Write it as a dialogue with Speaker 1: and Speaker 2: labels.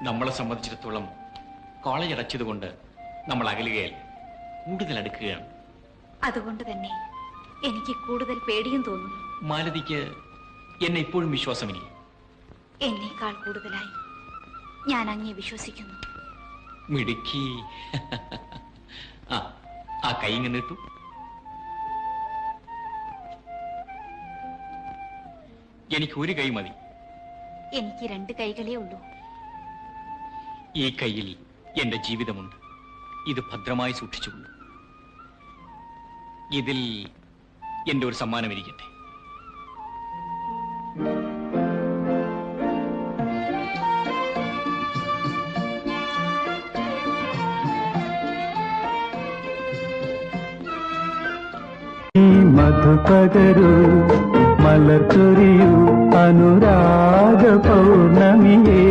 Speaker 1: നമ്മളെ സംബന്ധിച്ചിടത്തോളം കോളേജ് അടച്ചതുകൊണ്ട് നമ്മൾ അകലുകയല്ല, കൂടുതൽ അടുക്കുകയാണ്.
Speaker 2: അതുകൊണ്ട് തന്നെ എനിക്ക് കൂടുതൽ പേടിയും തോന്നുന്നു.
Speaker 1: മാലതിക്ക് എന്നെ ഇപ്പോഴും വിശ്വാസമില്ല.
Speaker 2: എന്നേക്കാൾ കൂടുതലായി ഞാൻ അങ്ങേ വിശ്വസിക്കുന്നു.
Speaker 1: മിടുക്കി. ആ കൈ ഇങ്ങനെ ഇട്ടു. എനിക്ക് ഒരു കൈ മതി.
Speaker 2: എനിക്ക് 2 കൈകളേ ഉള്ളൂ.
Speaker 1: ഈ കൈയിൽ എന്റെ ജീവിതമുണ്ട്. ഇത് ഭദ്രമായി സൂക്ഷിച്ചുകൊള്ളു. ഇതിൽ എന്റെ ഒരു സമ്മാനം ഇരിക്കട്ടെ.
Speaker 3: മധുപകരൂ മലർച്ചൊരിയൂ അനുരാഗ പൗർണമിയേ.